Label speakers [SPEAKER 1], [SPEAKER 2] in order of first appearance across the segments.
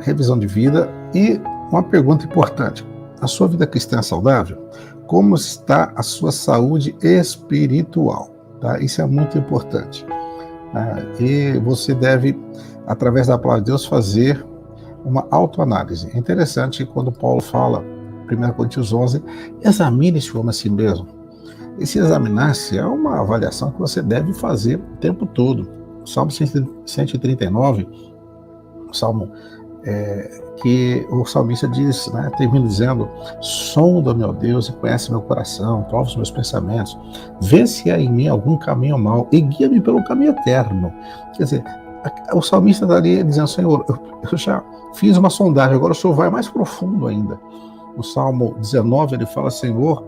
[SPEAKER 1] revisão de vida e uma pergunta importante. A sua vida cristã é saudável? Como está a sua saúde espiritual? Tá? Isso é muito importante. E você deve, através da palavra de Deus, fazer uma autoanálise. É interessante quando Paulo fala, 1 Coríntios 11, examine-se o homem a si mesmo. E se examinar-se é uma avaliação que você deve fazer o tempo todo. O Salmo 139, o Salmo que o salmista diz, né, termina dizendo: sonda, meu Deus, e conhece meu coração, prova os meus pensamentos, vê se há em mim algum caminho mau e guia-me pelo caminho eterno. Quer dizer, o salmista está ali dizendo: Senhor, eu já fiz uma sondagem, agora o Senhor vai mais profundo ainda. No Salmo 19 ele fala: Senhor,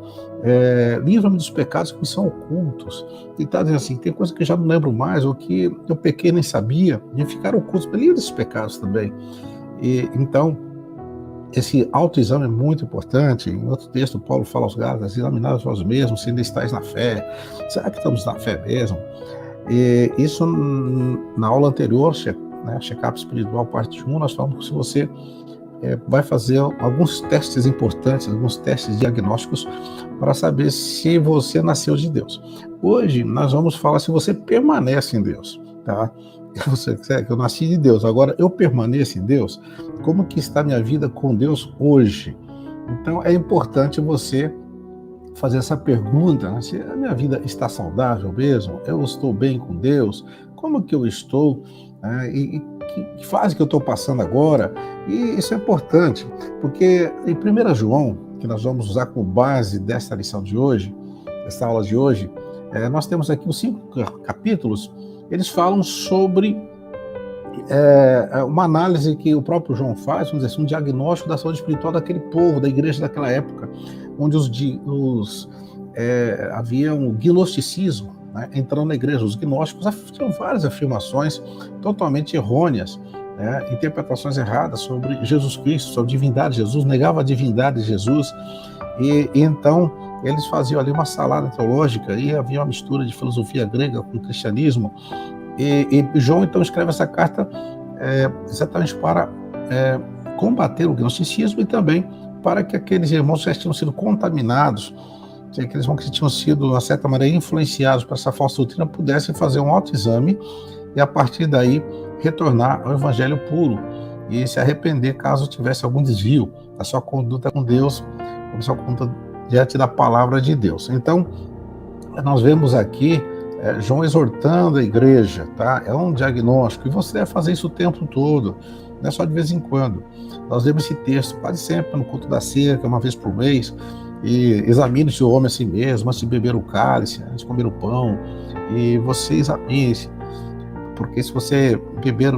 [SPEAKER 1] livra-me dos pecados que me são ocultos. Ele está dizendo assim: tem coisa que eu já não lembro mais, ou que eu pequei nem sabia, e ficaram ocultos, mas livra desses pecados também. E, então, esse autoexame é muito importante. Em outro texto, Paulo fala aos Gálatas: examinai vós mesmos se ainda estáis na fé. Será que estamos na fé mesmo? E isso, na aula anterior, né, Check-up Espiritual, parte 1, nós falamos que se você vai fazer alguns testes importantes, alguns testes diagnósticos para saber se você nasceu de Deus. Hoje, nós vamos falar se você permanece em Deus, tá? Eu nasci de Deus, agora eu permaneço em Deus. Como que está a minha vida com Deus hoje? Então é importante você fazer essa pergunta, né? Se a minha vida está saudável mesmo, eu estou bem com Deus, como que eu estou, e que fase que eu estou passando agora. E isso é importante, porque em 1 João, que nós vamos usar como base desta lição de hoje, desta aula de hoje, nós temos aqui os 5 capítulos. Eles falam sobre uma análise que o próprio João faz, vamos dizer assim, um diagnóstico da saúde espiritual daquele povo, da igreja daquela época, onde havia um gnosticismo, né, entrando na igreja. Os gnósticos tinham várias afirmações totalmente errôneas, interpretações erradas sobre Jesus Cristo, sobre a divindade de Jesus, negavam a divindade de Jesus, e então eles faziam ali uma salada teológica, e havia uma mistura de filosofia grega com cristianismo, e João então escreve essa carta exatamente para combater o gnosticismo e também para que aqueles irmãos que já tinham sido contaminados, aqueles irmãos que tinham sido, de uma certa maneira, influenciados por essa falsa doutrina, pudessem fazer um autoexame e a partir daí retornar ao evangelho puro e se arrepender caso tivesse algum desvio da sua conduta com Deus, da sua conduta diante da palavra de Deus. Então, nós vemos aqui João exortando a igreja, tá? É um diagnóstico, e você deve fazer isso o tempo todo, não é só de vez em quando. Nós lemos esse texto quase sempre no culto da ceia, que é uma vez por mês, e examine-se o homem a si mesmo, antes de beber o cálice, antes de comer o pão, e você examine-se, porque se você beber,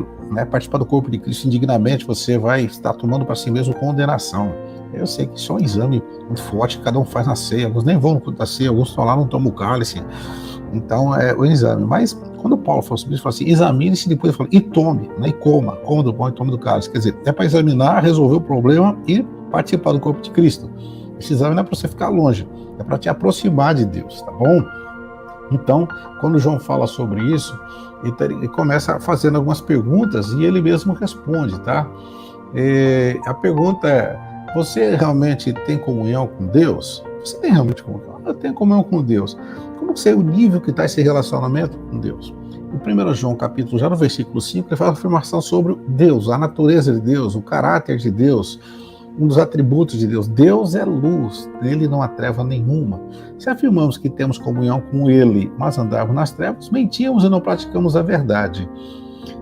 [SPEAKER 1] participar do corpo de Cristo indignamente, você vai estar tomando para si mesmo condenação. Eu sei que isso é um exame muito forte que cada um faz na ceia, alguns nem vão no culto da ceia, alguns estão lá, não tomam o cálice. Então é o exame. Mas quando Paulo falou sobre isso, ele falou assim: examine-se, depois ele falou, e tome, e coma do pão e tome do cálice. Quer dizer, é para examinar, resolver o problema e participar do corpo de Cristo. Esse exame não é para você ficar longe, é para te aproximar de Deus, tá bom? Então, quando João fala sobre isso, ele começa fazendo algumas perguntas e ele mesmo responde, tá? A pergunta é: você realmente tem comunhão com Deus? Você tem realmente comunhão? Eu tenho comunhão com Deus. Como que é o nível que está esse relacionamento com Deus? Em 1 João, capítulo, já no versículo 5, ele faz uma afirmação sobre Deus, a natureza de Deus, o caráter de Deus, um dos atributos de Deus. Deus é luz, nele não há treva nenhuma. Se afirmamos que temos comunhão com Ele, mas andarmos nas trevas, mentimos e não praticamos a verdade.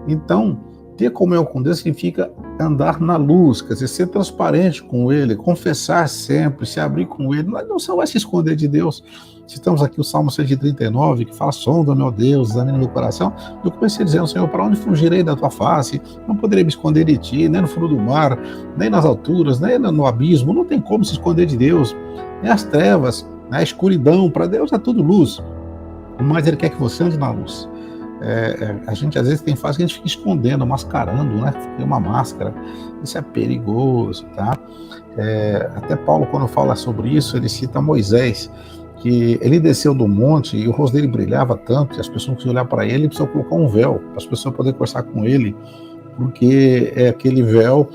[SPEAKER 1] Então, ter comunhão com Deus significa andar na luz, quer dizer, ser transparente com Ele, confessar sempre, se abrir com Ele. Não vai se esconder de Deus. Citamos aqui o Salmo 139, que fala: sonda, meu Deus, examina meu coração. Eu comecei dizendo: Senhor, para onde fugirei da tua face? Não poderei me esconder de ti, nem no fundo do mar, nem nas alturas, nem no abismo. Não tem como se esconder de Deus. Nem as trevas, a escuridão. Para Deus é tudo luz. Mas Ele quer que você ande na luz. A gente às vezes tem fase que a gente fica escondendo, mascarando, Fica uma máscara. Isso é perigoso, tá? Até Paulo, quando fala sobre isso, ele cita Moisés, que ele desceu do monte e o rosto dele brilhava tanto que as pessoas não conseguiam olhar para ele, precisou colocar um véu para as pessoas poderem conversar com ele. porque aquele véu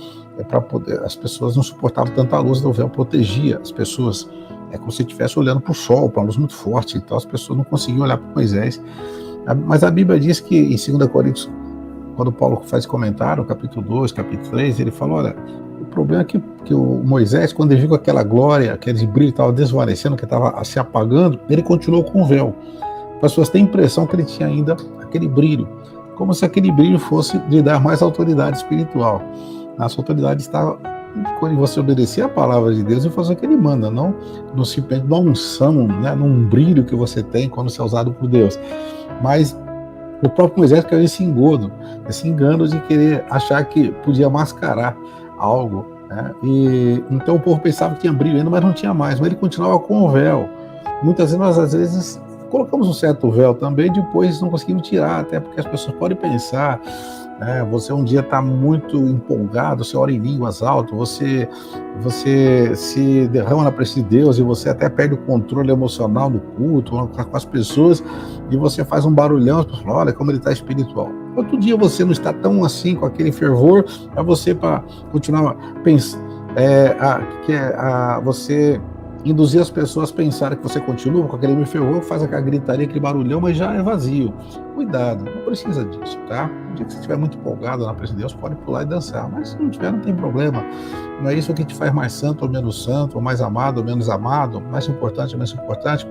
[SPEAKER 1] para poder, as pessoas não suportavam tanta luz, então o véu protegia as pessoas. É como se estivesse olhando para o sol, para uma luz muito forte, então as pessoas não conseguiam olhar para Moisés. Mas a Bíblia diz que em 2 Coríntios, quando Paulo faz comentário, capítulo 2, capítulo 3, ele fala, olha, o problema é que o Moisés, quando ele viu aquela glória, aquele brilho estava desvanecendo, que estava se apagando, ele continuou com o véu. As pessoas têm a impressão que ele tinha ainda aquele brilho, como se aquele brilho fosse lhe dar mais autoridade espiritual. Nossa autoridade estava quando você obedecer a palavra de Deus e fazer o que ele manda, não simplesmente numa unção, né, num brilho que você tem quando você é usado por Deus. Mas o próprio Moisés caiu nesse engodo, esse engano de querer achar que podia mascarar algo, né? E então o povo pensava que tinha brilho ainda, mas não tinha mais, mas ele continuava com o véu. Muitas vezes nós, às vezes, colocamos um certo véu também, depois não conseguimos tirar, até porque as pessoas podem pensar, você um dia está muito empolgado, você ora em línguas altas, você se derrama na presença de Deus e você até perde o controle emocional no culto, com as pessoas, e você faz um barulhão, as pessoas falam, olha como ele está espiritual. Outro dia você não está tão assim, com aquele fervor, para continuar pensando, você induzir as pessoas a pensarem que você continua com aquele fervor, faz aquela gritaria, aquele barulhão, mas já é vazio. Cuidado, não precisa disso, tá? No dia que você estiver muito empolgado na presença de Deus, pode pular e dançar, mas se não tiver, não tem problema. Não é isso que te faz mais santo ou menos santo, ou mais amado ou menos amado, mais importante ou menos importante.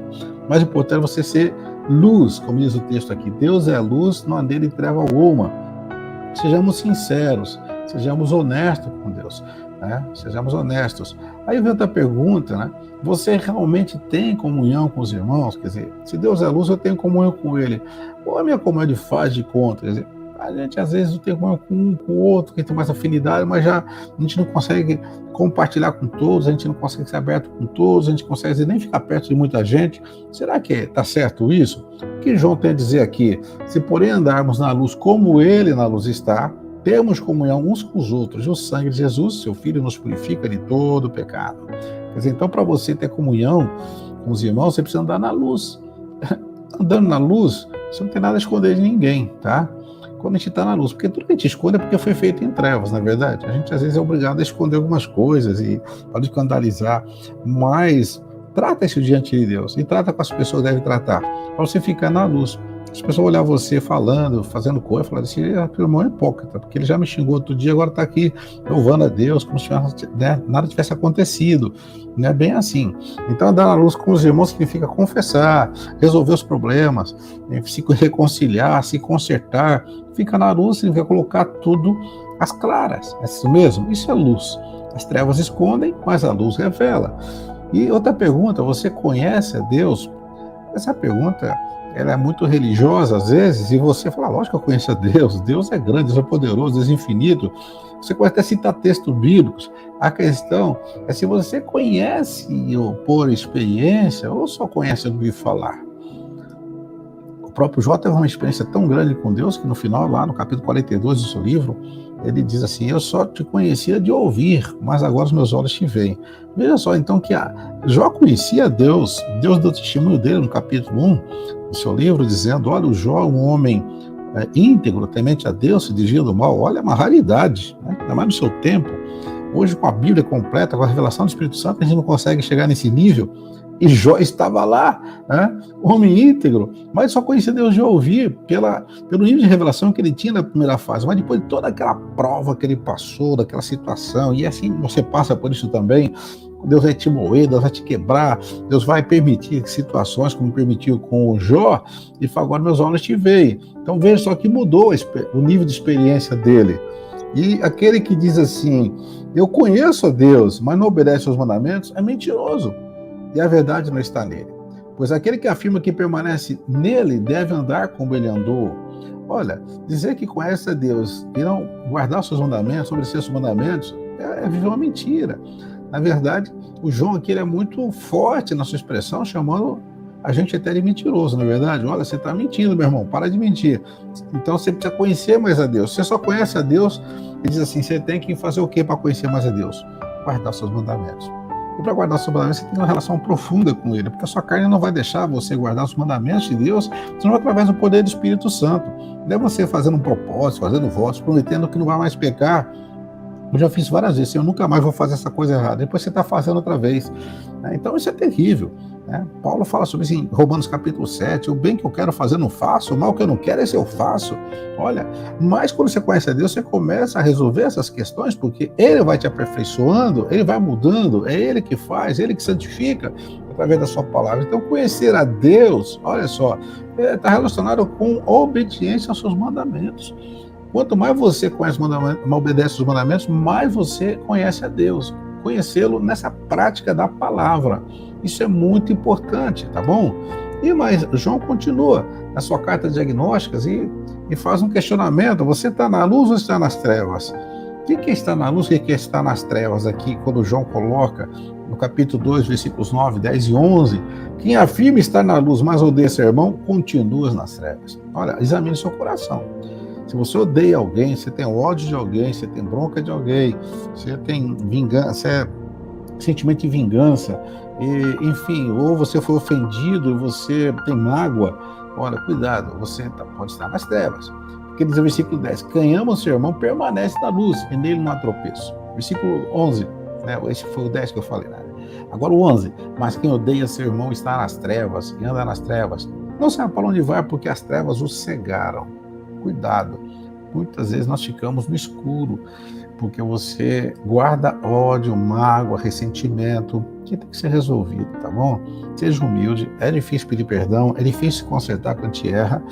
[SPEAKER 1] Mais importante é você ser luz, como diz o texto aqui. Deus é luz, não há nele treva alguma. Sejamos sinceros, sejamos honestos com Deus. Sejamos honestos. Aí vem outra pergunta, né? Você realmente tem comunhão com os irmãos? Quer dizer, se Deus é luz, eu tenho comunhão com Ele. Ou a minha comunhão faz de conta? Quer dizer, a gente às vezes não tem comunhão com um, com o outro, que tem mais afinidade, mas já a gente não consegue compartilhar com todos, a gente não consegue ser aberto com todos, a gente não consegue nem ficar perto de muita gente. Será que está certo isso? O que João tem a dizer aqui? Se porém andarmos na luz como Ele na luz está, temos comunhão uns com os outros, e o sangue de Jesus, seu Filho, nos purifica de todo pecado. Quer dizer, então, para você ter comunhão com os irmãos, você precisa andar na luz. Andando na luz, você não tem nada a esconder de ninguém, tá? Quando a gente está na luz, porque tudo que a gente esconde é porque foi feito em trevas, na verdade. A gente, às vezes, é obrigado a esconder algumas coisas e pode escandalizar, mas trata isso diante de Deus, e trata com as pessoas que devem tratar, para você ficar na luz. As pessoas olhar você falando, fazendo coisa, falar assim, aquele irmão é hipócrita, porque ele já me xingou outro dia, agora está aqui louvando a Deus, como se nada tivesse acontecido. Não é bem assim. Então, andar na luz com os irmãos significa confessar, resolver os problemas, se reconciliar, se consertar. Ficar na luz significa colocar tudo às claras. É isso mesmo? Isso é luz. As trevas escondem, mas a luz revela. E outra pergunta, você conhece a Deus? Essa pergunta, ela é muito religiosa às vezes, e você fala, lógico que eu conheço a Deus, Deus é grande, Deus é poderoso, Deus é infinito. Você pode até citar textos bíblicos. A questão é se você conhece por experiência ou só conhece ouvir falar. O próprio Jó teve uma experiência tão grande com Deus que no final, lá no capítulo 42 do seu livro, ele diz assim, eu só te conhecia de ouvir, mas agora os meus olhos te veem. Veja só, então, que Jó conhecia Deus, Deus deu testemunho dele no capítulo 1 do seu livro, dizendo, olha, o Jó, um homem íntegro, temente a Deus, se desvia do mal. Olha, é uma raridade, né? Ainda mais no seu tempo. Hoje, com a Bíblia completa, com a revelação do Espírito Santo, a gente não consegue chegar nesse nível. E Jó estava lá, né? Homem íntegro, mas só conhecia Deus de ouvir pelo nível de revelação que ele tinha na primeira fase. Mas depois de toda aquela prova que ele passou, daquela situação, e assim você passa por isso também, Deus vai te moer, Deus vai te quebrar, Deus vai permitir situações como permitiu com o Jó, e fala, agora meus olhos te veem. Então veja só que mudou o nível de experiência dele. E aquele que diz assim, eu conheço a Deus, mas não obedece aos mandamentos, é mentiroso. E a verdade não está nele. Pois aquele que afirma que permanece nele deve andar como ele andou. Olha, dizer que conhece a Deus e não guardar seus mandamentos, obedecer seus mandamentos, é viver uma mentira. Na verdade, o João aqui ele é muito forte na sua expressão, chamando a gente até de mentiroso, não é verdade? Olha, você está mentindo, meu irmão, para de mentir. Então você precisa conhecer mais a Deus. Você só conhece a Deus e diz assim, você tem que fazer o que para conhecer mais a Deus? Guardar seus mandamentos. E para guardar os seus mandamentos, você tem uma relação profunda com ele, porque a sua carne não vai deixar você guardar os mandamentos de Deus, senão através do poder do Espírito Santo. Não é você fazendo um propósito, fazendo votos, prometendo que não vai mais pecar. Eu já fiz várias vezes, eu nunca mais vou fazer essa coisa errada. Depois você está fazendo outra vez. Então isso é terrível. Paulo fala sobre isso em Romanos capítulo 7, o bem que eu quero fazer não faço, o mal que eu não quero esse eu faço. Olha, mas quando você conhece a Deus, você começa a resolver essas questões, porque Ele vai te aperfeiçoando, Ele vai mudando, é Ele que faz, Ele que santifica através da sua palavra. Então conhecer a Deus, olha só, está relacionado com obediência aos seus mandamentos. Quanto mais você conhece os mandamentos, obedece os mandamentos, mais você conhece a Deus. Conhecê-lo nessa prática da palavra. Isso é muito importante, tá bom? E mais, João continua na sua carta de diagnósticas e faz um questionamento. Você está na luz ou está nas trevas? O que é estar na luz e o que é estar nas trevas aqui, quando João coloca no capítulo 2, versículos 9, 10 e 11, quem afirma estar na luz, mas odeia seu irmão, continua nas trevas. Olha, examine seu coração. Se você odeia alguém, você tem ódio de alguém, você tem bronca de alguém, você tem vingança, sentimento de vingança, enfim, ou você foi ofendido e você tem mágoa, olha, cuidado, você pode estar nas trevas. Porque diz o versículo 10, quem ama o seu irmão permanece na luz, e nele não há tropeço. Versículo 11, esse foi o 10 que eu falei, né? Agora o 11, mas quem odeia seu irmão está nas trevas, e anda nas trevas, não sabe para onde vai, porque as trevas o cegaram. Cuidado, muitas vezes nós ficamos no escuro, porque você guarda ódio, mágoa, ressentimento, que tem que ser resolvido, tá bom? Seja humilde, é difícil pedir perdão, é difícil se consertar quando te erra,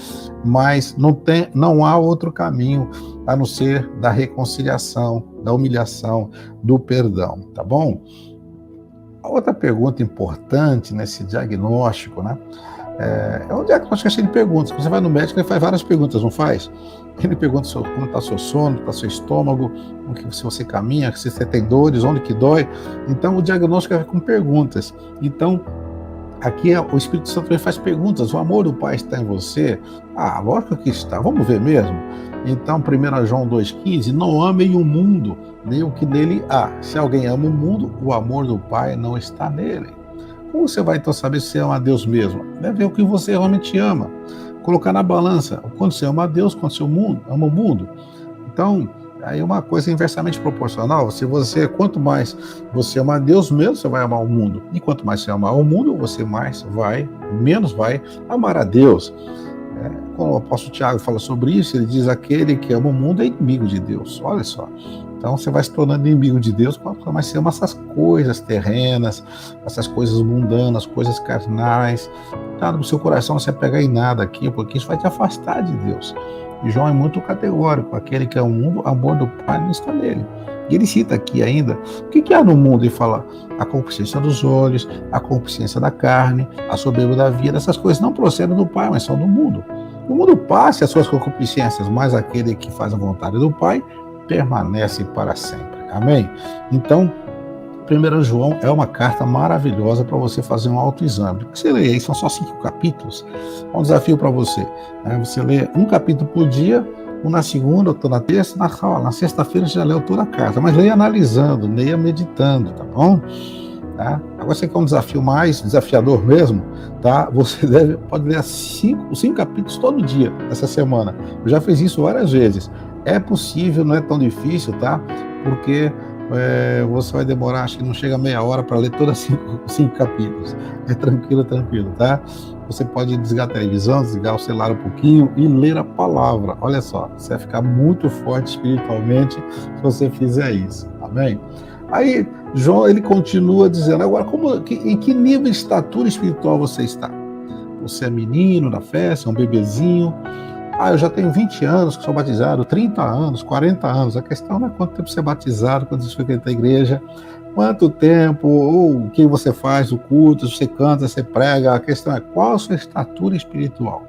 [SPEAKER 1] mas não há outro caminho a não ser da reconciliação, da humilhação, do perdão, tá bom? A outra pergunta importante nesse diagnóstico, né? É um diagnóstico cheio de perguntas. Você vai no médico, ele faz várias perguntas, não faz? Ele pergunta como está seu sono, está seu estômago, se você caminha, se você tem dores, onde que dói. Então, o diagnóstico é com perguntas. Então, aqui o Espírito Santo faz perguntas. O amor do Pai está em você? Lógico que está. Vamos ver mesmo? Então, 1 João 2,15, não amem o mundo, nem o que nele há. Se alguém ama o mundo, o amor do Pai não está nele. Como você vai então saber se você ama a Deus mesmo? Deve ver o que você realmente ama. Colocar na balança o quanto você ama a Deus, quanto você ama o mundo. Então, aí é uma coisa inversamente proporcional. Quanto mais você ama a Deus mesmo, você vai amar o mundo. E quanto mais você amar o mundo, você menos vai amar a Deus. Quando o apóstolo Tiago fala sobre isso, ele diz: aquele que ama o mundo é inimigo de Deus. Olha só. Então você vai se tornando inimigo de Deus quanto mais você ama essas coisas terrenas, essas coisas mundanas, coisas carnais. Tá, no seu coração não se apega em nada aqui, porque isso vai te afastar de Deus. E João é muito categórico: aquele que é o mundo, o amor do Pai não está nele. E ele cita aqui ainda, o que há no mundo? Ele fala: a concupiscência dos olhos, a concupiscência da carne, a soberba da vida. Essas coisas não procedem do Pai, mas são do mundo. O mundo passa as suas concupiscências, mas aquele que faz a vontade do Pai permanece para sempre. Amém? Então, 1 João é uma carta maravilhosa para você fazer um autoexame. Porque você lê aí, são só 5 capítulos. É um desafio para você. Você lê um capítulo por dia, um na segunda, outro na terça, na sexta-feira você já leu toda a carta. Mas leia analisando, leia meditando, tá bom? Tá? Agora você quer um desafio mais desafiador mesmo, tá? Você pode ler 5 capítulos todo dia, essa semana. Eu já fiz isso várias vezes. É possível, não é tão difícil, tá? Porque você vai demorar, acho que não chega a meia hora para ler todos 5 capítulos. É tranquilo, tá? Você pode desligar a televisão, desligar o celular um pouquinho e ler a palavra. Olha só, você vai ficar muito forte espiritualmente se você fizer isso, amém? Aí, João, ele continua dizendo, agora, em que nível de estatura espiritual você está? Você é menino da festa, é um bebezinho? Eu já tenho 20 anos que sou batizado, 30 anos, 40 anos. A questão não é quanto tempo você é batizado, quanto você frequenta a igreja, quanto tempo, ou o que você faz, o culto, se você canta, você prega. A questão é qual a sua estatura espiritual.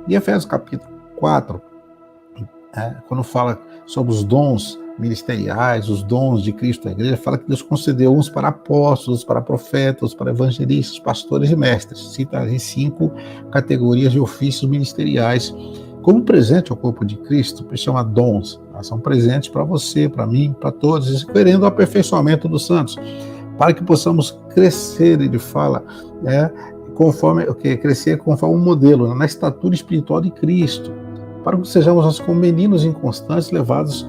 [SPEAKER 1] Em Efésios capítulo 4, quando fala sobre os dons ministeriais, os dons de Cristo à igreja, fala que Deus concedeu uns para apóstolos, para profetas, para evangelistas, pastores e mestres. Cita as 5 categorias de ofícios ministeriais como presente ao corpo de Cristo, que chama dons. São presentes para você, para mim, para todos, querendo o aperfeiçoamento dos santos. para que possamos crescer, ele fala, crescer conforme um modelo, na estatura espiritual de Cristo, para que sejamos nós como meninos inconstantes levados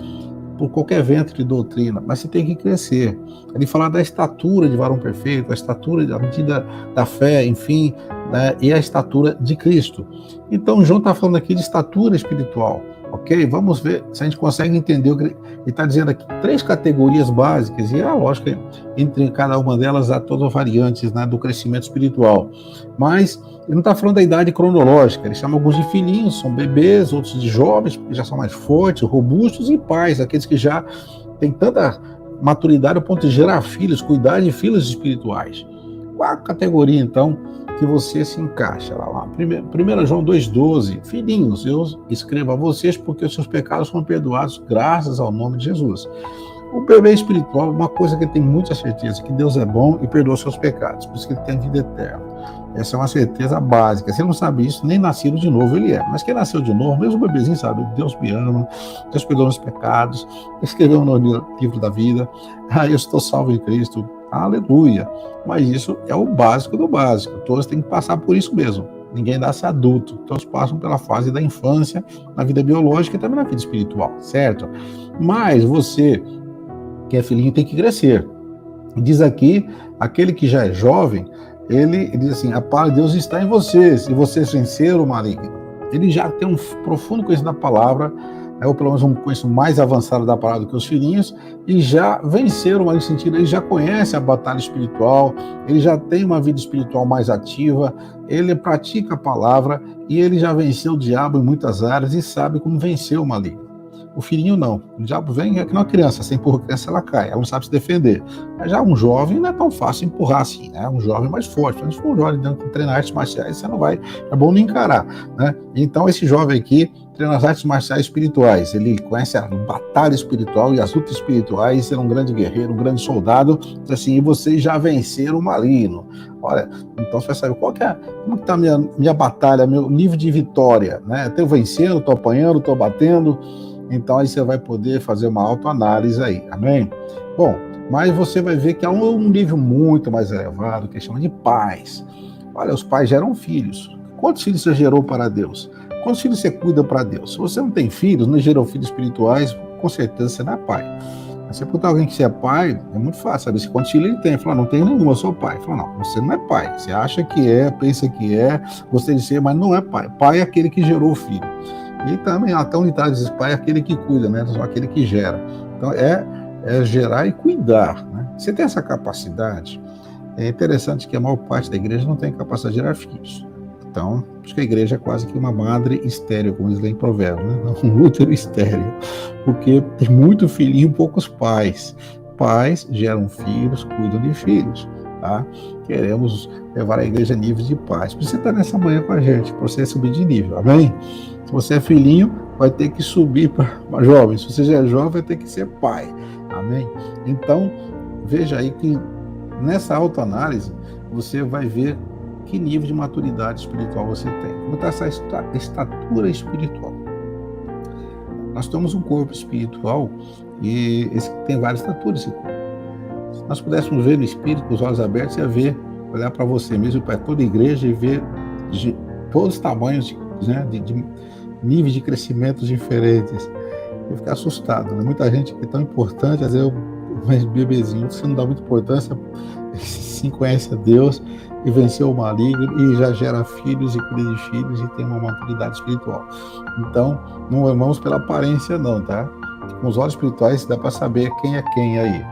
[SPEAKER 1] por qualquer vento de doutrina, mas você tem que crescer. Ele fala da estatura de varão perfeito, a estatura da medida da fé, enfim, né, e a estatura de Cristo. Então, João está falando aqui de estatura espiritual, ok? Vamos ver se a gente consegue entender o que ele está dizendo aqui. 3 categorias básicas, e lógico, entre cada uma delas há todas as variantes, né, do crescimento espiritual. Mas ele não está falando da idade cronológica, ele chama alguns de filhinhos, são bebês, outros de jovens, porque já são mais fortes, robustos, e pais, aqueles que já têm tanta maturidade ao ponto de gerar filhos, cuidar de filhos espirituais. Qual a categoria, então, que você se encaixa? Lá. 1 João 2,12, filhinhos, eu escrevo a vocês porque os seus pecados foram perdoados graças ao nome de Jesus. O bebê espiritual, uma coisa que ele tem muita certeza, que Deus é bom e perdoa seus pecados, por isso que ele tem vida eterna. Essa é uma certeza básica. Se ele não sabe isso, nem nascido de novo ele é. Mas quem nasceu de novo, mesmo o bebezinho sabe, Deus me ama, Deus perdoa meus pecados, escreveu no livro da vida, eu estou salvo em Cristo, aleluia. Mas isso é o básico do básico. Todos têm que passar por isso mesmo. Ninguém nasce adulto. Todos passam pela fase da infância, na vida biológica e também na vida espiritual, certo? Mas você, que é filhinho, tem que crescer. Diz aqui, aquele que já é jovem, ele diz assim, a palavra de Deus está em vocês, e vocês venceram o maligno. Ele já tem um profundo conhecimento da palavra, ou pelo menos um conhecimento mais avançado da palavra do que os filhinhos, e já venceram o maligno, no sentido, ele já conhece a batalha espiritual, ele já tem uma vida espiritual mais ativa, ele pratica a palavra, e ele já venceu o diabo em muitas áreas, e sabe como vencer o maligno. O filhinho não. O diabo vem, é que não é criança. Se empurra a criança, ela cai. Ela não sabe se defender. Mas já um jovem não é tão fácil empurrar assim, né? Um jovem mais forte. Se for um jovem dentro de treinar artes marciais, você não vai. É bom não encarar, né? Então, esse jovem aqui treina as artes marciais espirituais. Ele conhece a batalha espiritual e as lutas espirituais. Ser um grande guerreiro, um grande soldado. Assim, e vocês já venceram o maligno. Olha, então você vai saber como que está a minha batalha, meu nível de vitória, né? Estou vencendo, estou apanhando, estou batendo. Então aí você vai poder fazer uma autoanálise aí, amém? Bom, mas você vai ver que há um nível muito mais elevado, que chama de pais. Olha, os pais geram filhos. Quantos filhos você gerou para Deus? Quantos filhos você cuida para Deus? Se você não tem filhos, não gerou filhos espirituais, com certeza você não é pai. Mas se perguntar alguém que você é pai, é muito fácil saber se quantos filhos ele tem. Fala, não tenho nenhum, eu sou pai. Fala, não, você não é pai. Você acha que é, pensa que é, gostaria de ser, mas não é pai. Pai é aquele que gerou o filho. E também até um ditado diz, pai é aquele que cuida, né? Só aquele que gera. Então é gerar e cuidar, né? Você tem essa capacidade. É interessante que a maior parte da igreja não tem capacidade de gerar filhos. Então, acho que a igreja é quase que uma madre estéril, como eles lêem em Provérbios, né? Um útero estéril. Porque tem muito filhinho e poucos pais. Pais geram filhos, cuidam de filhos, tá? Queremos levar a igreja a níveis de paz. Por isso você está nessa manhã com a gente, para você subir de nível, amém? Se você é filhinho, vai ter que subir para jovem. Se você já é jovem, vai ter que ser pai. Amém? Então, veja aí que nessa autoanálise, você vai ver que nível de maturidade espiritual você tem. Como está essa estatura espiritual? Nós temos um corpo espiritual e esse tem várias estaturas. Esse corpo. Se nós pudéssemos ver no espírito, com os olhos abertos, ia ver, olhar para você mesmo, para toda a igreja e ver de todos os tamanhos, né, de níveis de crescimento diferentes. Eu ficar assustado, né? Muita gente que é tão importante, às vezes mais bebezinho, você não dá muita importância, sim conhece a Deus e venceu o maligno e já gera filhos e cuida de filhos e tem uma maturidade espiritual. Então, não vamos pela aparência não, tá? Com os olhos espirituais dá para saber quem é quem aí.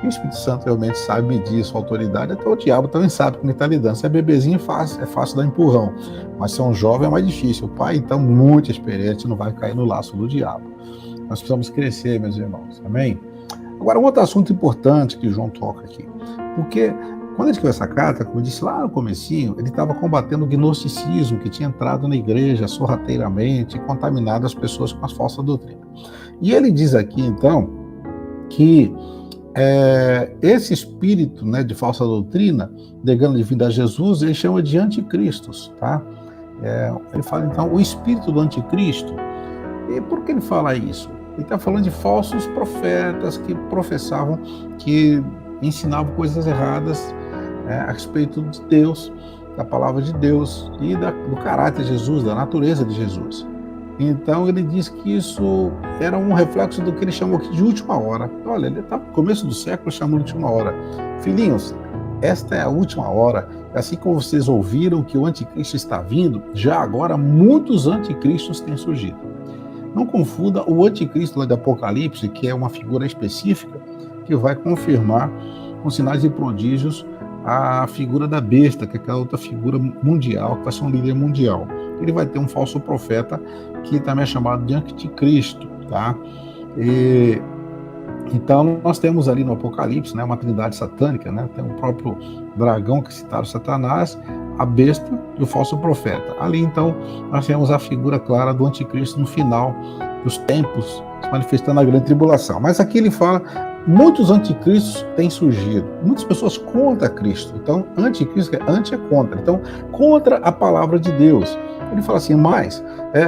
[SPEAKER 1] E o Espírito Santo realmente sabe medir sua autoridade, até o diabo também sabe como ele está lidando. Se é bebezinho é fácil dar empurrão, mas se é um jovem é mais difícil. O pai, então, muito experiente, não vai cair no laço do diabo. Nós precisamos crescer, meus irmãos, amém? Agora, um outro assunto importante que João toca aqui, porque quando ele escreveu essa carta, como eu disse lá no comecinho, ele estava combatendo o gnosticismo que tinha entrado na igreja sorrateiramente e contaminado as pessoas com as falsas doutrinas. E ele diz aqui, então, que esse espírito, né, de falsa doutrina, negando a divindade de Jesus, ele chama de anticristos, tá? Ele fala, então, o espírito do anticristo. E por que ele fala isso? Ele está falando de falsos profetas que professavam que ensinavam coisas erradas a respeito de Deus, da palavra de Deus e do caráter de Jesus, da natureza de Jesus. Então ele diz que isso era um reflexo do que ele chamou aqui de última hora. Olha, ele está no começo do século chamando de última hora. Filhinhos, esta é a última hora. Assim como vocês ouviram que o anticristo está vindo, já agora muitos anticristos têm surgido. Não confunda o anticristo lá do Apocalipse, que é uma figura específica, que vai confirmar com sinais e prodígios a figura da besta, que é aquela outra figura mundial, que vai ser um líder mundial. Ele vai ter um falso profeta, que também é chamado de anticristo, tá? Então, nós temos ali no Apocalipse, né, uma trindade satânica, né? Tem o próprio dragão, que citaram Satanás, a besta e o falso profeta. Ali, então, nós temos a figura clara do anticristo no final dos tempos, se manifestando na grande tribulação. Mas aqui ele fala, muitos anticristos têm surgido, muitas pessoas contra Cristo. Então, anticristo, anti é contra. Então, contra a palavra de Deus. Ele fala assim, mas,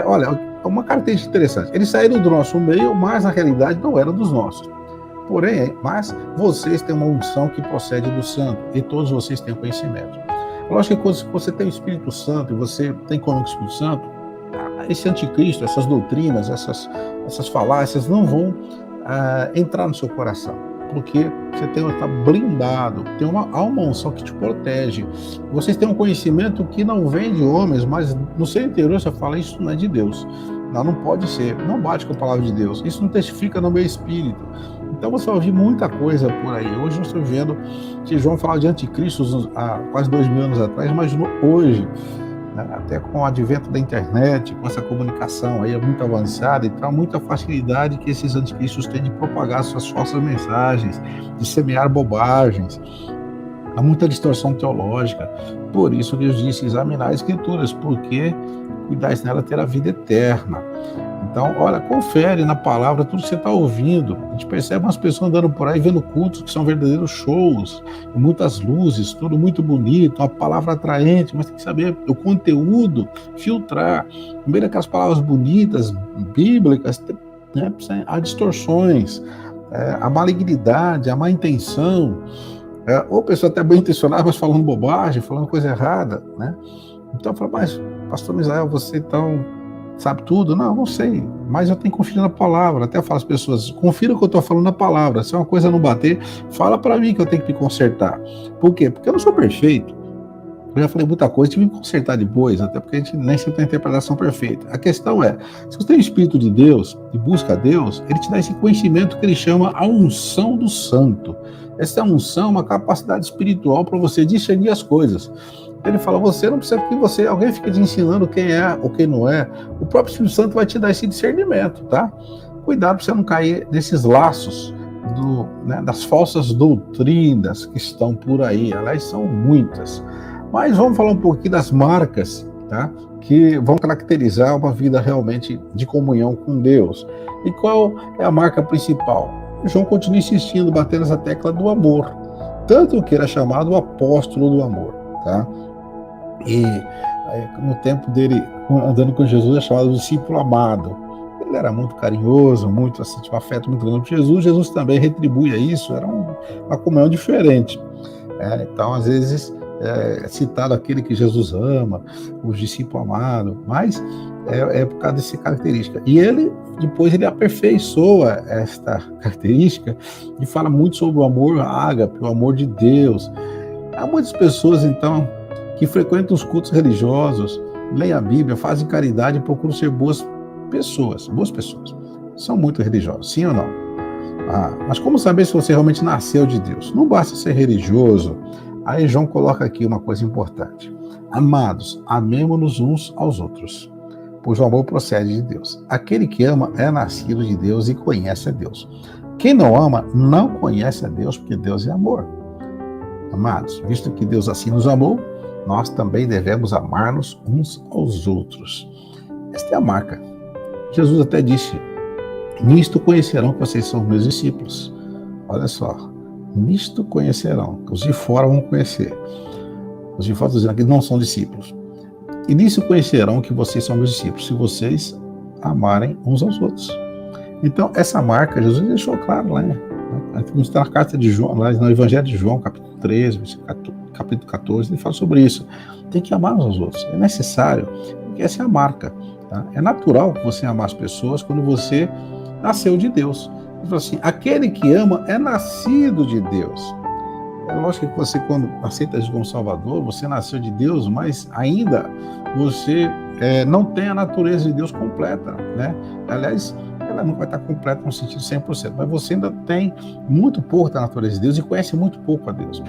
[SPEAKER 1] olha, uma característica interessante, eles saíram do nosso meio, mas na realidade não eram dos nossos. Porém, mas vocês têm uma unção que procede do Santo, e todos vocês têm conhecimento. Lógico que quando você tem o Espírito Santo, e você tem comunhão com o Espírito Santo, esse anticristo, essas doutrinas, essas falácias não vão entrar no seu coração, porque você está blindado, há uma unção que te protege. Vocês têm um conhecimento que não vem de homens, mas no seu interior você fala, isso não é de Deus. Não pode ser, não bate com a palavra de Deus, isso não testifica no meu espírito. Então você vai ouvir muita coisa por aí. Hoje nós estamos vendo que João falava de anticristos há quase 2000 anos atrás, mas hoje, né, até com o advento da internet, com essa comunicação aí muito avançada e tal, muita facilidade que esses anticristos têm de propagar suas falsas mensagens, de semear bobagens. Há muita distorção teológica. Por isso Deus disse, examinar as escrituras, porque cuidais nela ter a vida eterna. Então, olha, confere na palavra tudo que você está ouvindo. A gente percebe umas pessoas andando por aí vendo cultos que são verdadeiros shows, muitas luzes, tudo muito bonito, uma palavra atraente, mas tem que saber o conteúdo, filtrar. No meio daquelas palavras bonitas, bíblicas, né, há distorções, a malignidade, a má intenção, ou a pessoa até bem intencionada, mas falando bobagem, falando coisa errada, né? Então, eu falo, mas, pastor Misael, você então sabe tudo? Não sei, mas eu tenho que confiar na palavra. Até eu falo às pessoas, confira o que eu estou falando na palavra. Se uma coisa não bater, fala para mim que eu tenho que me consertar. Por quê? Porque eu não sou perfeito. Eu já falei muita coisa, tive que me consertar depois, até porque a gente nem sempre tem a interpretação perfeita. A questão é, se você tem o Espírito de Deus e busca a Deus, ele te dá esse conhecimento que ele chama a unção do santo. Essa unção é uma capacidade espiritual para você discernir as coisas. Ele fala, você não precisa que alguém fique te ensinando quem é ou quem não é. O próprio Espírito Santo vai te dar esse discernimento, tá? Cuidado para você não cair nesses laços das falsas doutrinas que estão por aí. Aliás, são muitas. Mas vamos falar um pouquinho das marcas, tá? Que vão caracterizar uma vida realmente de comunhão com Deus. E qual é a marca principal? João continua insistindo, batendo essa tecla do amor. Tanto que era chamado o apóstolo do amor, tá? E no tempo dele, andando com Jesus, é chamado discípulo amado. Ele era muito carinhoso, muito assim, tinha um afeto muito grande por Jesus. Jesus também retribui a isso, era uma comunhão diferente. Então, às vezes, é citado aquele que Jesus ama, o discípulo amado, mas é por causa dessa característica. E depois ele aperfeiçoa esta característica e fala muito sobre o amor ágape, o amor de Deus. Há muitas pessoas, então, que frequentam os cultos religiosos, leem a Bíblia, fazem caridade e procuram ser boas pessoas. São muito religiosos, sim ou não? Mas como saber se você realmente nasceu de Deus? Não basta ser religioso. Aí João coloca aqui uma coisa importante. Amados, amemo-nos uns aos outros, pois o amor procede de Deus. Aquele que ama é nascido de Deus e conhece a Deus. Quem não ama não conhece a Deus, porque Deus é amor. Amados, visto que Deus assim nos amou, nós também devemos amar-nos uns aos outros. Esta é a marca. Jesus até disse, nisto conhecerão que vocês são meus discípulos. Olha só, nisto conhecerão, os de fora vão conhecer. Os de fora estão dizendo que não são discípulos. E nisso conhecerão que vocês são meus discípulos, se vocês amarem uns aos outros. Então, essa marca, Jesus deixou claro lá, né? Né? Está na carta de João, lá no Evangelho de João, capítulo 13, capítulo 14, ele fala sobre isso. Tem que amar uns aos outros. É necessário, porque essa é a marca. Tá? É natural você amar as pessoas quando você nasceu de Deus. Ele fala assim, aquele que ama é nascido de Deus. É lógico que você, quando aceita Jesus como Salvador, você nasceu de Deus, mas ainda você não tem a natureza de Deus completa, né? Aliás, ela não vai estar completa no sentido 100%, mas você ainda tem muito pouco da natureza de Deus e conhece muito pouco a Deus.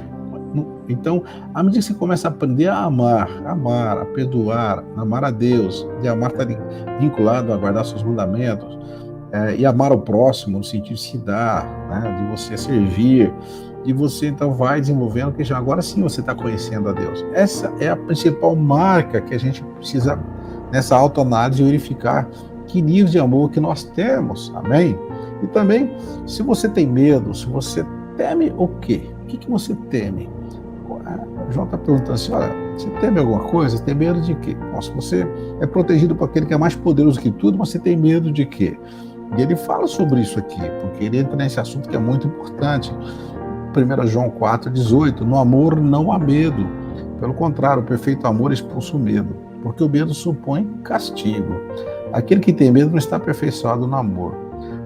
[SPEAKER 1] Então, à medida que você começa a aprender a amar, a perdoar, a amar a Deus, de amar estar vinculado a guardar seus mandamentos, e amar o próximo no sentido de se dar, né? De você servir, e você então vai desenvolvendo que já agora sim você está conhecendo a Deus. Essa é a principal marca que a gente precisa, nessa autoanálise, verificar que nível de amor que nós temos, amém? E também, se você tem medo, se você teme o quê? O que você teme? João está perguntando assim, olha, você teme alguma coisa? Tem medo de quê? Nossa, você é protegido por aquele que é mais poderoso que tudo, mas você tem medo de quê? E ele fala sobre isso aqui, porque ele entra nesse assunto que é muito importante. 1 João 4,18, no amor não há medo. Pelo contrário, o perfeito amor expulsa o medo, porque o medo supõe castigo. Aquele que tem medo não está aperfeiçoado no amor.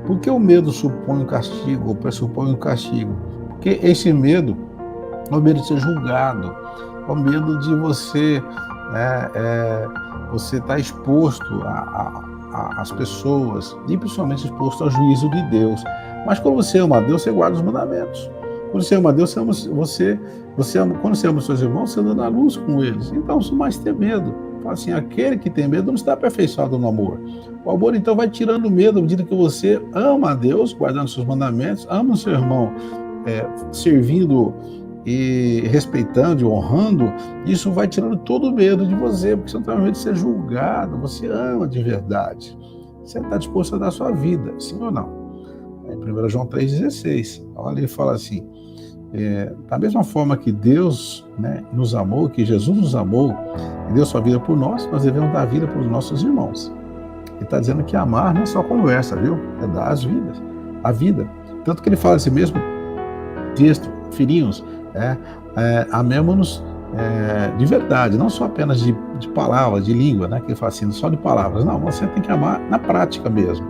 [SPEAKER 1] Por que o medo supõe um castigo, ou pressupõe um castigo? Porque esse medo é o medo de ser julgado, é o medo de você você estar exposto às pessoas, e principalmente exposto ao juízo de Deus. Mas quando você ama a Deus, você guarda os mandamentos. Quando você ama a Deus, quando você ama os seus irmãos, você anda na luz com eles. Então, se mais ter medo, fala assim, aquele que tem medo não está aperfeiçoado no amor. O amor, então, vai tirando o medo à medida que você ama a Deus, guardando seus mandamentos, ama o seu irmão, servindo e respeitando e honrando. Isso vai tirando todo o medo de você, porque você não tem medo de ser julgado, você ama de verdade. Você está disposto a dar a sua vida, sim ou não? Em 1 João 3,16, olha, ele fala assim, da mesma forma que Deus, né, nos amou, que Jesus nos amou e deu sua vida por nós, nós devemos dar a vida para os nossos irmãos. Ele está dizendo que amar não é só conversa, viu? É dar a vida. Tanto que ele fala esse mesmo texto, filhinhos, amemos-nos de verdade, não só apenas de palavras, de língua, né? Que ele fala assim, só de palavras. Não, você tem que amar na prática mesmo.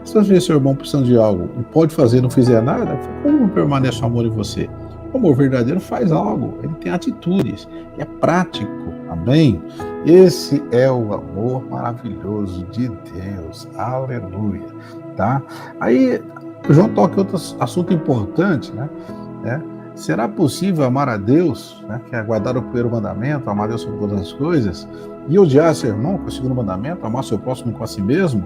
[SPEAKER 1] Se você vê seu irmão precisando de algo e pode fazer e não fizer nada, como permanece o amor em você? O amor verdadeiro faz algo, ele tem atitudes, é prático, amém? Esse é o amor maravilhoso de Deus, aleluia, tá? Aí, João toca em outro assunto importante, né? Será possível amar a Deus, né, que é guardar o primeiro mandamento, amar a Deus sobre todas as coisas, e odiar seu irmão, que é o segundo mandamento, amar seu próximo com a si mesmo?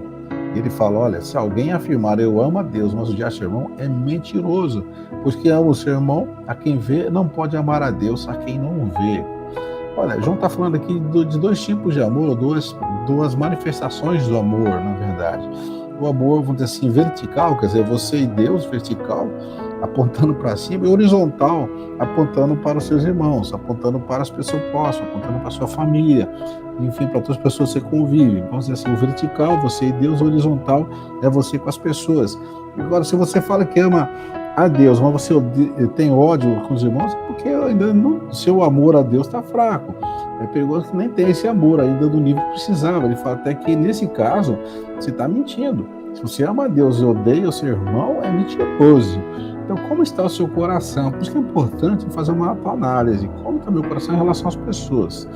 [SPEAKER 1] Ele fala, olha, se alguém afirmar eu amo a Deus, mas odiar seu irmão, é mentiroso, pois quem ama o seu irmão, a quem vê, não pode amar a Deus, a quem não vê. Olha, João está falando aqui de dois tipos de amor, duas manifestações do amor, na verdade. O amor, vamos dizer assim, vertical, quer dizer, você e Deus, vertical, apontando para cima, e horizontal, apontando para os seus irmãos, apontando para as pessoas próximas, apontando para a sua família, enfim, para outras pessoas que você convive. Vamos dizer assim, o vertical, você e Deus, o horizontal é você com as pessoas. Agora, se você fala que ama a Deus, mas você tem ódio com os irmãos, é porque ainda seu amor a Deus está fraco. É perigoso que nem tem esse amor ainda do nível que precisava. Ele fala até que, nesse caso, você está mentindo. Se você ama a Deus e odeia o seu irmão, é mentiroso. Então, como está o seu coração? Por isso que é importante fazer uma autoanálise. Como está o meu coração em relação às pessoas?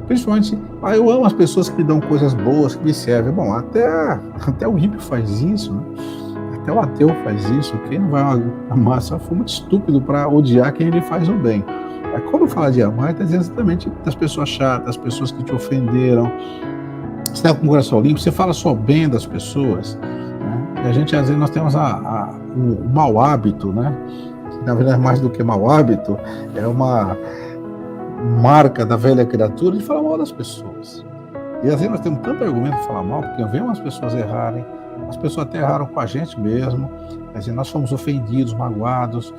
[SPEAKER 1] Principalmente, eu amo as pessoas que me dão coisas boas, que me servem. Bom, até o ímpio faz isso, né? Até o ateu faz isso. Quem não vai amar só foi muito estúpido para odiar quem lhe faz o bem. Mas quando fala de amar, está dizendo exatamente das pessoas chatas, das pessoas que te ofenderam. Você está com o coração limpo, você fala só bem das pessoas, né? E a gente, às vezes, nós temos o mau hábito, né? Que, na verdade, mais do que mau hábito, é uma marca da velha criatura de falar mal das pessoas. E às vezes nós temos tanto argumento para falar mal, porque vemos as pessoas errarem, as pessoas até erraram com a gente mesmo, quer dizer, nós fomos ofendidos, magoados,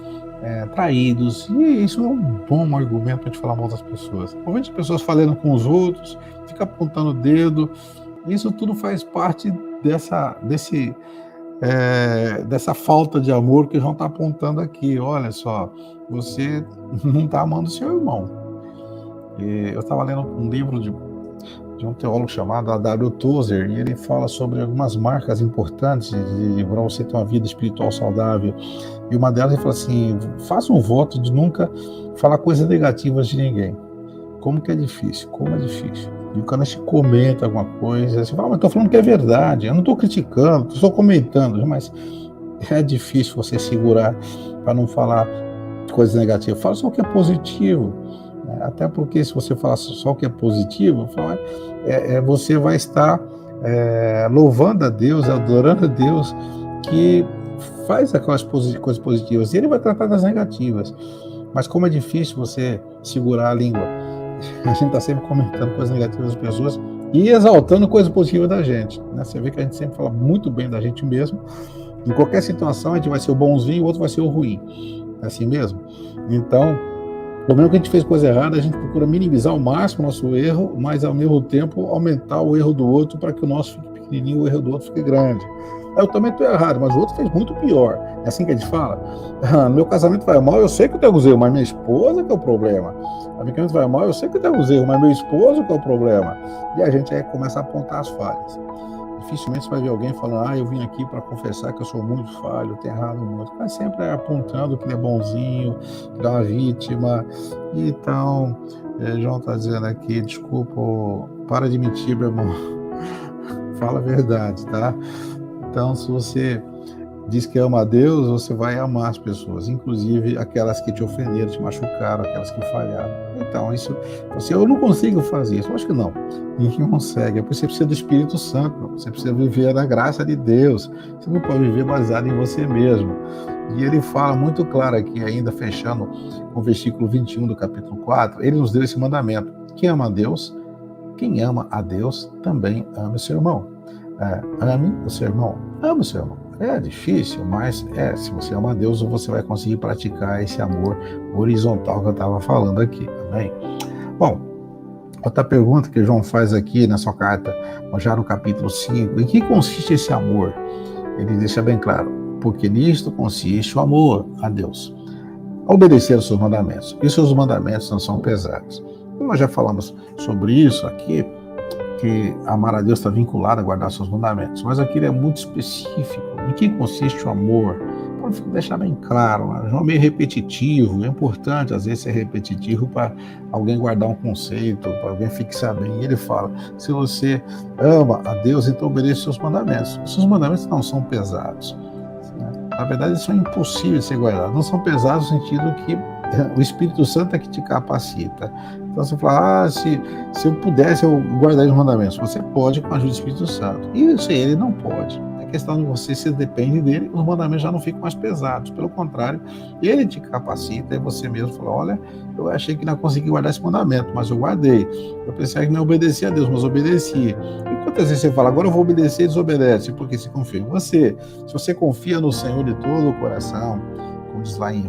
[SPEAKER 1] traídos, e isso é um bom argumento para a gente falar mal das pessoas. Ouvindo as pessoas falando com os outros, fica apontando o dedo, isso tudo faz parte dessa falta de amor que João está apontando aqui. Olha só, você não está amando seu irmão. Eu estava lendo um livro de um teólogo chamado A.W. Tozer, e ele fala sobre algumas marcas importantes para você ter uma vida espiritual saudável. E uma delas ele fala assim: faça um voto de nunca falar coisas negativas de ninguém. Como que é difícil? Como é difícil. E quando a gente comenta alguma coisa, você fala, mas estou falando que é verdade, eu não estou criticando, estou só comentando, mas é difícil você segurar para não falar coisas negativas. Fala só o que é positivo. Até porque se você falar só o que é positivo, você vai estar louvando a Deus, adorando a Deus, que faz aquelas coisas positivas, e Ele vai tratar das negativas. Mas como é difícil você segurar a língua. A gente está sempre comentando coisas negativas das pessoas e exaltando coisas positivas da gente, né? Você vê que a gente sempre fala muito bem da gente mesmo. Em qualquer situação, a gente vai ser o bonzinho e o outro vai ser o ruim. É assim mesmo? Então, pelo menos que a gente fez coisa errada, a gente procura minimizar ao máximo o nosso erro, mas ao mesmo tempo aumentar o erro do outro para que o nosso fique pequenininho e o erro do outro fique grande. Eu também estou errado, mas o outro fez muito pior. É assim que a gente fala? Meu casamento vai mal, eu sei que eu tenho erro, mas minha esposa que é o problema. A minha casamento vai mal, eu sei que eu tenho erro, mas meu esposo que é o problema. E a gente aí começa a apontar as falhas. Dificilmente você vai ver alguém falando, eu vim aqui para confessar que eu sou muito falho, eu tenho errado muito. Mas sempre apontando que ele é bonzinho, que ele é uma vítima. Então, João está dizendo aqui, desculpa, para de mentir, meu irmão. Fala a verdade, tá? Então, se você diz que ama a Deus, você vai amar as pessoas, inclusive aquelas que te ofenderam, te machucaram, aquelas que falharam. Então, isso, eu não consigo fazer isso. Eu acho que não. Ninguém consegue. É porque você precisa do Espírito Santo. Você precisa viver na graça de Deus. Você não pode viver baseado em você mesmo. E ele fala muito claro aqui, ainda fechando com o versículo 21 do capítulo 4, ele nos deu esse mandamento. Quem ama a Deus, quem ama a Deus também ama o seu irmão. Ame o seu irmão. Ame o seu irmão. É difícil, mas se você ama a Deus, você vai conseguir praticar esse amor horizontal que eu estava falando aqui, amém? Bom, outra pergunta que João faz aqui na sua carta, já no capítulo 5, em que consiste esse amor? Ele deixa bem claro, porque nisto consiste o amor a Deus, obedecer os seus mandamentos, e os seus mandamentos não são pesados. Nós já falamos sobre isso aqui, que amar a Deus está vinculado a guardar seus mandamentos, mas aqui ele é muito específico. Em que consiste o amor? Para deixar bem claro, João é meio repetitivo, é importante às vezes ser repetitivo para alguém guardar um conceito, para alguém fixar bem. E ele fala, se você ama a Deus, então obedeça seus mandamentos. Os seus mandamentos não são pesados. Na verdade, eles são impossíveis de ser guardados. Não são pesados no sentido que o Espírito Santo é que te capacita. Então você fala, se eu pudesse, eu guardaria os mandamentos. Você pode com a ajuda do Espírito Santo. E se ele não pode. A questão de você, se depende dele, os mandamentos já não ficam mais pesados. Pelo contrário, ele te capacita e você mesmo fala, olha, eu achei que não consegui guardar esse mandamento, mas eu guardei. Eu pensei que não obedecia a Deus, mas obedeci. E quantas vezes você fala, agora eu vou obedecer e desobedece, porque se confia em você. Se você confia no Senhor de todo o coração, como diz lá em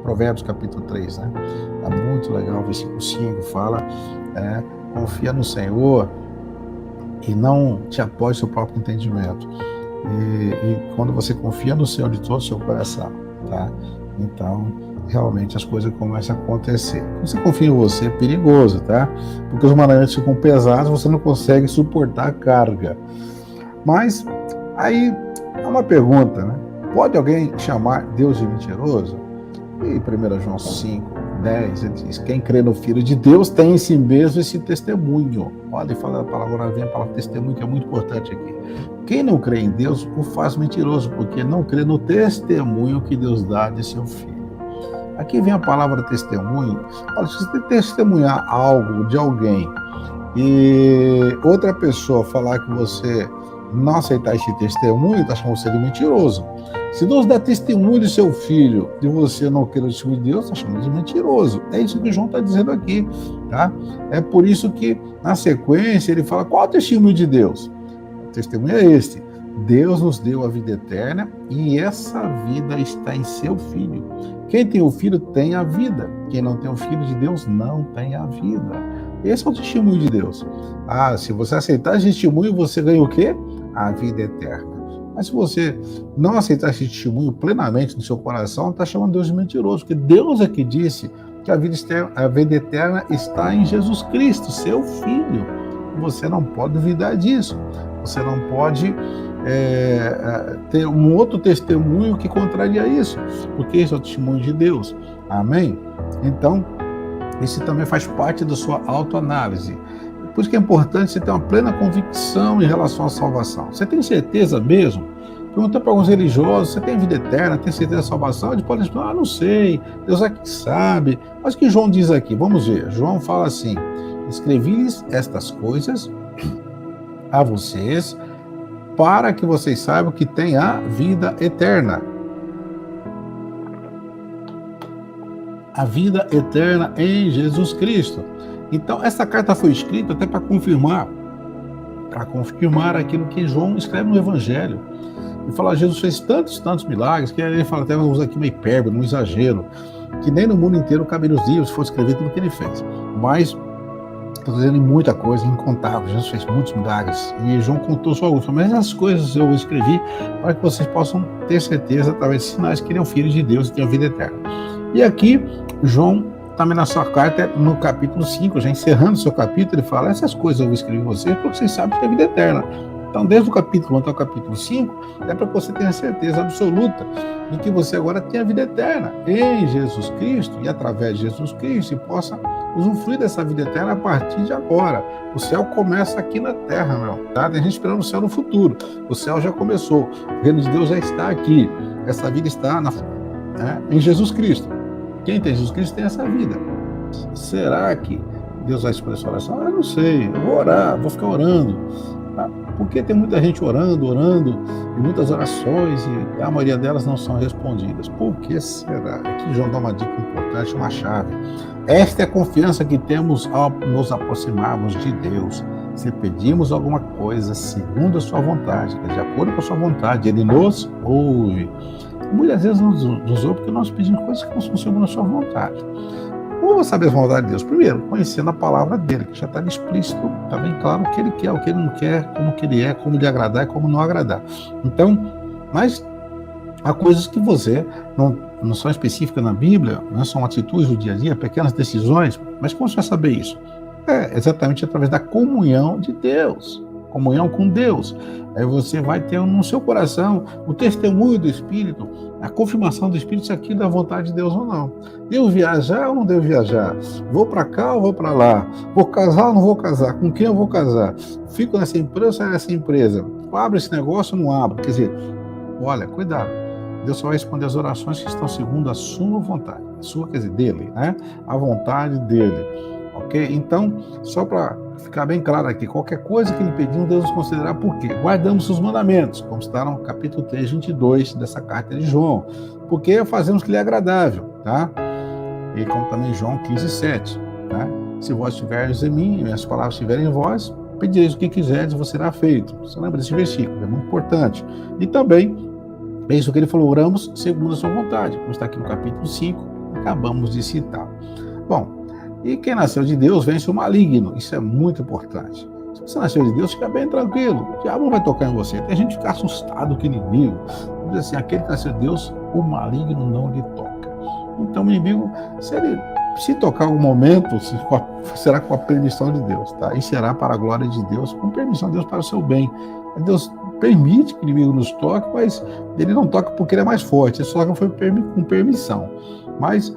[SPEAKER 1] Provérbios capítulo 3, né? É muito legal, o versículo 5 fala, confia no Senhor e não te apoie seu próprio entendimento. E quando você confia no Senhor de todo o seu coração, tá? Então, realmente as coisas começam a acontecer. Quando você confia em você, é perigoso, tá? Porque os mandamentos ficam pesados, você não consegue suportar a carga. Mas, aí, é uma pergunta, né? Pode alguém chamar Deus de mentiroso? E 1 João 5, 10, ele diz, quem crê no Filho de Deus tem em si mesmo esse testemunho. Olha, ele fala a palavra, vem a palavra testemunho, que é muito importante aqui. Quem não crê em Deus o faz mentiroso, porque não crê no testemunho que Deus dá de seu Filho. Aqui vem a palavra testemunho. Olha, se você testemunhar algo de alguém e outra pessoa falar que você não aceitar esse testemunho, está chamando você de mentiroso. Se Deus dá testemunho de seu filho, de você não querer o testemunho de Deus, está chamando de mentiroso. É isso que João está dizendo aqui, tá? É por isso que, na sequência, ele fala, qual é o testemunho de Deus? O testemunho é este. Deus nos deu a vida eterna e essa vida está em seu Filho. Quem tem o Filho tem a vida. Quem não tem o Filho de Deus não tem a vida. Esse é o testemunho de Deus. Se você aceitar esse testemunho, você ganha o quê? A vida eterna. Mas se você não aceitar esse testemunho plenamente no seu coração, está chamando Deus de mentiroso, porque Deus é que disse que a vida eterna está em Jesus Cristo, seu Filho. Você não pode duvidar disso. Você não pode ter um outro testemunho que contraria isso, porque esse é o testemunho de Deus. Amém? Então, isso também faz parte da sua autoanálise. Por isso que é importante você ter uma plena convicção em relação à salvação. Você tem certeza mesmo? Pergunta para alguns religiosos, você tem vida eterna, tem certeza da salvação? Eles podem dizer, não sei, Deus é que sabe. Mas o que João diz aqui? Vamos ver. João fala assim, escrevi-lhes estas coisas a vocês, para que vocês saibam que tem a vida eterna. A vida eterna em Jesus Cristo. Então, essa carta foi escrita até para confirmar aquilo que João escreve no Evangelho. E fala, Jesus fez tantos milagres, que ele fala, até usa aqui uma hipérbole, um exagero, que nem no mundo inteiro caberia os livros se fosse escrever tudo o que ele fez. Mas, estou dizendo muita coisa, incontável, Jesus fez muitos milagres, e João contou só alguns, mas essas coisas eu escrevi para que vocês possam ter certeza, através de sinais, que ele é o Filho de Deus e tem a vida eterna. E aqui, João, também na sua carta, no capítulo 5, já encerrando o seu capítulo, ele fala, essas coisas eu vou escrever vocês porque vocês sabem que tem a vida eterna. Então, desde o capítulo 1 até o capítulo 5, é para que você tenha certeza absoluta de que você agora tem a vida eterna em Jesus Cristo e através de Jesus Cristo e possa usufruir dessa vida eterna a partir de agora. O céu começa aqui na terra, meu, tá? Tem gente esperando o céu no futuro. O céu já começou. O reino de Deus já está aqui. Essa vida está em Jesus Cristo. Quem tem Jesus Cristo tem essa vida. Será que Deus vai responder essa oração? Eu não sei. Eu vou orar, vou ficar orando. Porque tem muita gente orando, e muitas orações, e a maioria delas não são respondidas. Por que será? Aqui João dá uma dica importante, uma chave. Esta é a confiança que temos ao nos aproximarmos de Deus. Se pedimos alguma coisa segundo a sua vontade, de acordo com a sua vontade, Ele nos ouve. Muitas vezes nos ouve porque nós pedimos coisas que não são segundo a sua vontade. Como eu vou saber a vontade de Deus? Primeiro, conhecendo a palavra dele, que já está explícito, está bem claro o que ele quer, o que ele não quer, como que ele é, como lhe agradar e como não agradar. Então, mas há coisas que você não são específicas na Bíblia, não são atitudes do dia a dia, pequenas decisões, mas como você vai saber isso? É exatamente através da comunhão de Deus, comunhão com Deus. Aí você vai ter no seu coração o testemunho do Espírito, a confirmação do Espírito se aquilo é a vontade de Deus ou não. Devo viajar ou não devo viajar? Vou para cá ou vou para lá? Vou casar ou não vou casar? Com quem eu vou casar? Fico nessa empresa ou saio dessa empresa? Abro esse negócio ou não abro? Quer dizer, olha, cuidado. Deus só vai responder as orações que estão segundo a sua vontade. A sua, quer dizer, dele, né? A vontade dele. Ok? Então, só para ficar bem claro aqui, qualquer coisa que ele pediu, Deus nos considerará por quê? Guardamos os mandamentos, como está no capítulo 3, 22 dessa carta de João, porque fazemos o que lhe é agradável, tá? E como também João 15, 7, tá? Se vós estiveres em mim, e minhas palavras estiverem em vós, pedireis o que quiserdes e vos será feito. Você lembra desse versículo? É muito importante. E também, é isso que ele falou, oramos segundo a sua vontade, como está aqui no capítulo 5, acabamos de citar. Bom, e quem nasceu de Deus vence o maligno. Isso é muito importante. Se você nasceu de Deus, fica bem tranquilo. O diabo não vai tocar em você. Tem gente que fica assustado com o inimigo. Diz assim, aquele que nasceu de Deus, o maligno não lhe toca. Então o inimigo, se tocar em algum momento, será com a permissão de Deus, tá? E será para a glória de Deus, com permissão de Deus para o seu bem. Deus permite que o inimigo nos toque, mas ele não toca porque ele é mais forte. Ele só foi com permissão. Mas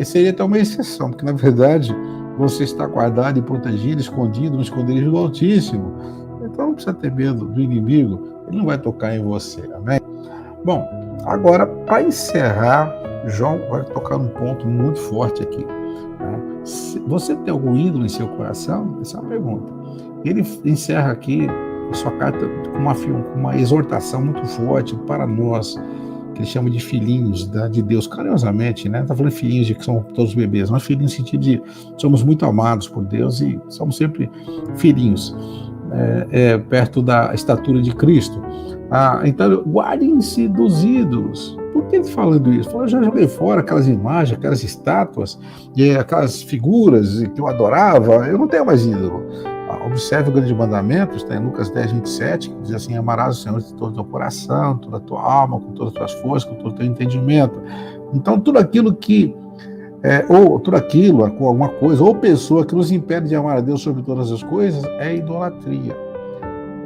[SPEAKER 1] seria até uma exceção, porque na verdade você está guardado e protegido, escondido no esconderijo do Altíssimo. Então não precisa ter medo do inimigo, ele não vai tocar em você, amém? Bom, agora para encerrar, João vai tocar num ponto muito forte aqui. Né? Você tem algum ídolo em seu coração? Essa é uma pergunta. Ele encerra aqui sua carta com uma exortação muito forte para nós, que ele chama de filhinhos de Deus, carinhosamente, né? Não está falando filhinhos de que são todos bebês, mas filhinhos no sentido de somos muito amados por Deus e somos sempre filhinhos, perto da estatura de Cristo. Então, guardem-se dos ídolos. Por que ele está falando isso? Eu já joguei fora aquelas imagens, aquelas estátuas, e aquelas figuras que eu adorava, eu não tenho mais ídolo. Observe o grande mandamento, está em Lucas 10, 27, que diz assim: amarás o Senhor de todo o teu coração, toda a tua alma, com todas as tuas forças, com todo o teu entendimento. Então, tudo aquilo que ou tudo aquilo, alguma coisa, ou pessoa que nos impede de amar a Deus sobre todas as coisas, é idolatria.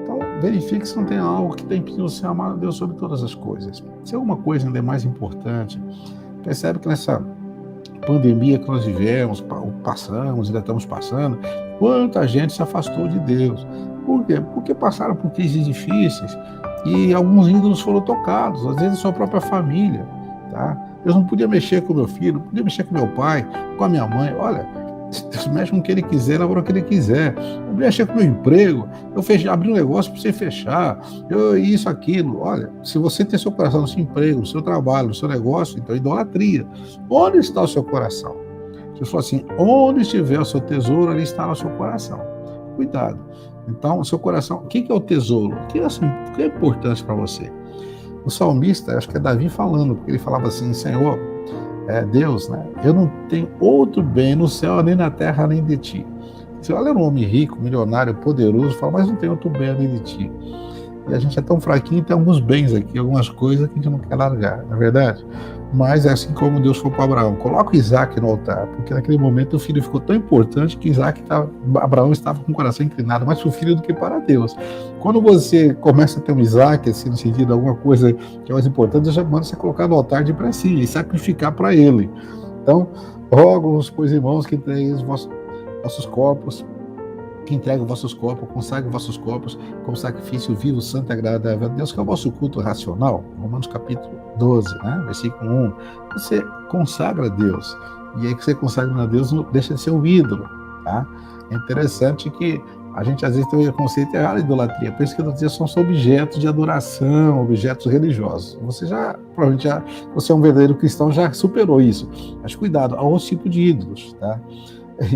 [SPEAKER 1] Então, verifique se não tem algo que está impedindo você amar a Deus sobre todas as coisas. Se alguma coisa ainda é mais importante, percebe que nessa pandemia que nós vivemos, passamos, ainda estamos passando, quanta gente se afastou de Deus. Por quê? Porque passaram por crises difíceis e alguns ídolos foram tocados, às vezes a sua própria família, tá? Deus não podia mexer com meu filho, não podia mexer com meu pai, com a minha mãe. Olha, Deus mexe com o que ele quiser, na hora que ele quiser. Não podia mexer com o meu emprego, abri um negócio para você fechar, isso, aquilo. Olha, se você tem seu coração no seu emprego, no seu trabalho, no seu negócio, então é idolatria. Onde está o seu coração? Jesus falou assim: onde estiver o seu tesouro, ali estará o seu coração. Cuidado. Então, o seu coração, o que é o tesouro? O que é importante para você? O salmista, acho que é Davi falando, porque ele falava assim: Senhor, Deus, né? Eu não tenho outro bem no céu, nem na terra, nem de ti. Você olha um homem rico, milionário, poderoso, fala: mas não tem outro bem além de ti. E a gente é tão fraquinho, tem alguns bens aqui, algumas coisas que a gente não quer largar, não é verdade? Mas é assim como Deus falou para Abraão: coloca Isaac no altar, porque naquele momento o filho ficou tão importante que Abraão estava com o coração inclinado mais para o filho do que para Deus. Quando você começa a ter um Isaac, assim, no sentido de alguma coisa que é mais importante, Deus já manda você colocar no altar de para si e sacrificar para ele. Então, rogo-vos, pois, irmãos, que entreguem os vossos corpos, consagre vossos corpos como sacrifício vivo, santo e agradável a Deus, que é o vosso culto racional. Romanos capítulo 12, né? Versículo 1. Você consagra a Deus. E aí que você consagra a Deus não deixa de ser um ídolo, tá? É interessante que a gente às vezes tem um conceito errado de idolatria. Por isso que idolatria são só objetos de adoração, objetos religiosos. Provavelmente você é um verdadeiro cristão, já superou isso. Mas cuidado, há outros tipos de ídolos, tá?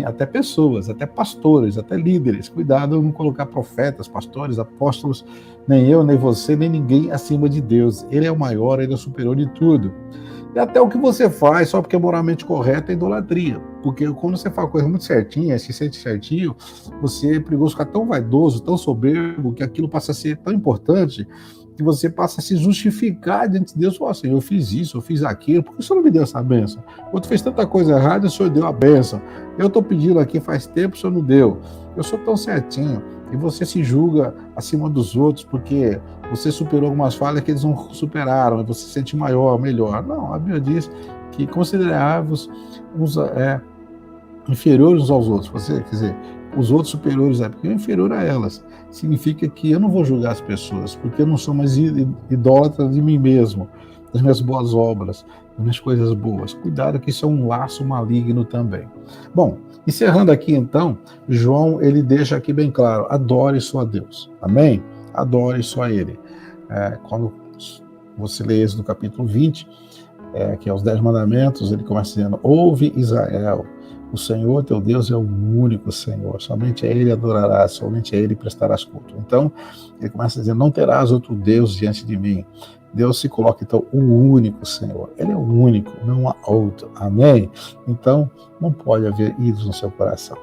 [SPEAKER 1] Até pessoas, até pastores, até líderes. Cuidado não colocar profetas, pastores, apóstolos, nem eu, nem você, nem ninguém acima de Deus. Ele é o maior, ele é o superior de tudo. E até o que você faz, só porque é moralmente correto, é idolatria. Porque quando você faz coisa muito certinha, se sente certinho, você é perigoso ficar tão vaidoso, tão soberbo, que aquilo passa a ser tão importante, que você passa a se justificar diante de Deus. Fala assim: eu fiz isso, eu fiz aquilo, por que o Senhor não me deu essa bênção? Outro fez tanta coisa errada, o Senhor deu a bênção. Eu estou pedindo aqui faz tempo, o Senhor não deu. Eu sou tão certinho. E você se julga acima dos outros porque você superou algumas falhas que eles não superaram, e você se sente maior, melhor. Não, a Bíblia diz que considerai-vos inferiores uns aos outros. Você, quer dizer, os outros superiores, porque eu inferior a elas. Significa que eu não vou julgar as pessoas, porque eu não sou mais idólatra de mim mesmo, das minhas boas obras, das minhas coisas boas. Cuidado que isso é um laço maligno também. Bom, encerrando aqui então, João ele deixa aqui bem claro: adore só a Deus, amém? Adore só a Ele. Quando você lê isso no capítulo 20, que é os 10 mandamentos, ele começa dizendo: ouve Israel, o Senhor teu Deus é o único Senhor, somente a Ele adorarás, somente a Ele prestarás culto. Então, ele começa a dizer: não terás outro Deus diante de mim. Deus se coloca, então, o único Senhor. Ele é o único, não há outro. Amém? Então, não pode haver ídolos no seu coração.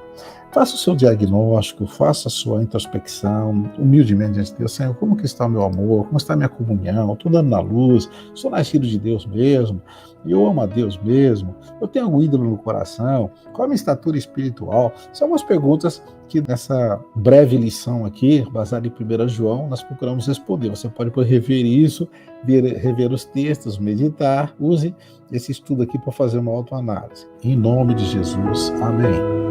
[SPEAKER 1] Faça o seu diagnóstico, faça a sua introspecção, humildemente diante de Deus. Senhor, como que está o meu amor? Como está a minha comunhão? Estou andando na luz? Sou nascido de Deus mesmo? Eu amo a Deus mesmo? Eu tenho algum ídolo no coração? Qual é a minha estatura espiritual? São umas perguntas que nessa breve lição aqui, baseada em 1 João, nós procuramos responder. Você pode rever isso, rever os textos, meditar, use esse estudo aqui para fazer uma autoanálise. Em nome de Jesus, amém.